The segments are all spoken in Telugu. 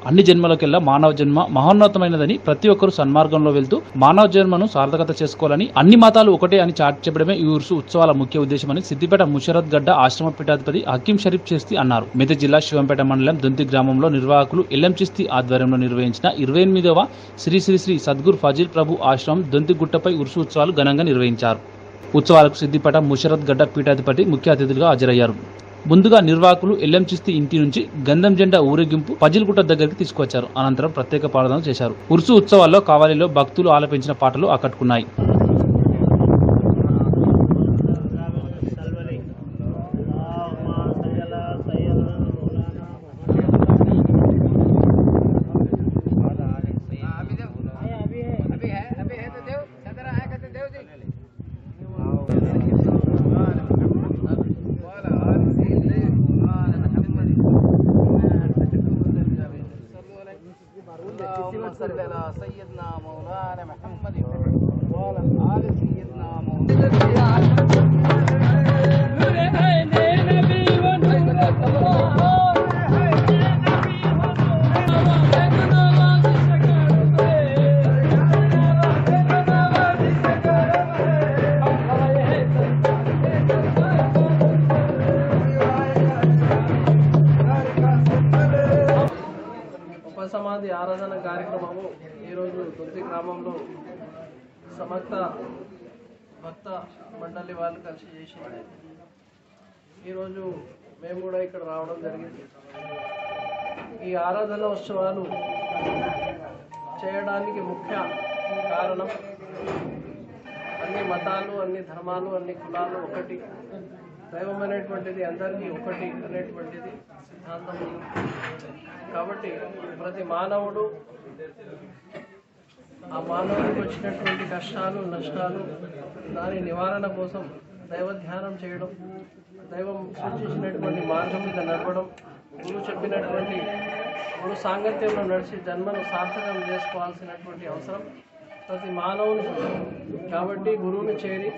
అన్ని జన్మలకెల్లా మానవ జన్మ మహోన్నతమైనదని, ప్రతి ఒక్కరూ సన్మార్గంలో వెళ్తూ మానవ జన్మను సార్థకత చేసుకోవాలని, అన్ని మతాలు ఒకటే అని చాటి చెప్పడమే ఈ ఉర్సు ఉత్సవాల ముఖ్య ఉద్దేశమని సిద్దిపేట ముషరత్ గడ్డ ఆశ్రమ పీఠాధిపతి హకీం షరీఫ్ చిస్తి అన్నారు. మెదక్ జిల్లా శివంపేట మండలం దొంతి గ్రామంలో నిర్వాహకులు ఎల్ఎం చిస్తి ఆధ్వర్యంలో నిర్వహించిన 28వ శ్రీ శ్రీ శ్రీ సద్గురు ఫజీల్ ప్రభు ఆశ్రమం దొంతి గుట్టపై ఉర్సు ఉత్సవాలు ఘనంగా నిర్వహించారు. ఉత్సవాలకు సిద్దిపేట ముషరత్ గడ్డ పీఠాధిపతి ముఖ్య అతిథులుగా హాజరయ్యారు. ముందుగా నిర్వాహకులు ఎల్ఎం చిస్తి ఇంటి నుంచి గంధం జెండా ఊరేగింపు పజిల్గుట్ట దగ్గరికి తీసుకొచ్చారు. అనంతరం ప్రత్యేక ప్రార్థనలు చేశారు. ఉర్సు ఉత్సవాల్లో కావలిలో భక్తులు ఆలపించిన పాటలు ఆకట్టుకున్నాయి. सैयदना मौलाना मुहम्मद वाला आल सैयदना मौलाना नूरे आईने नबी व नूर अल्लाह ఉపసమాధి ఆరాధన కార్యక్రమము ఈరోజు దొంతి గ్రామంలో సమస్త భక్త మండలి వాళ్ళు కలిసి చేసింది. ఈరోజు మేము కూడా ఇక్కడ రావడం జరిగింది. ఈ ఆరాధన ఉత్సవాలు చేయడానికి ముఖ్య కారణం అన్ని మతాలు, అన్ని ధర్మాలు, అన్ని కులాలు ఒకటి, దైవం అనేటువంటిది అందరికీ ఒకటి అనేటువంటిది సిద్ధాంతం. కాబట్టి ప్రతి మానవుడు ఆ మానవుడికి వచ్చినటువంటి కష్టాలు, నష్టాలు, దాని నివారణ కోసం దైవ ధ్యానం చేయడం, దైవం సూచించినటువంటి మార్గం మీద నడవడం, గురువు చెప్పినటువంటి గురు సాంగత్యంలో నడిచి జన్మను సార్థకం చేసుకోవాల్సినటువంటి అవసరం ప్రతి మానవుని. కాబట్టి గురువుని చేరి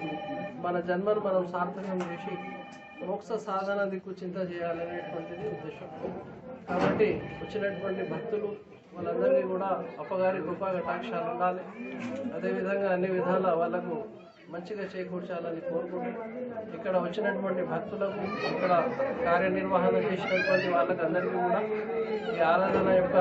మన జన్మను మనం సార్థకం చేసి మోక్ష సాధన దిక్కు చింత చేయాలనేటువంటిది ఉద్దేశం. కాబట్టి వచ్చినటువంటి భక్తులు వాళ్ళందరినీ కూడా అప్పగారి కృపా కటాక్షాలు ఉండాలి. అదేవిధంగా అన్ని విధాల వాళ్ళకు మంచిగా చేకూర్చాలని కోరుకుంటూ ఇక్కడ వచ్చినటువంటి భక్తులకు, ఇక్కడ కార్యనిర్వహణ చేసినటువంటి వాళ్ళకి అందరికీ కూడా ఈ ఆరాధన యొక్క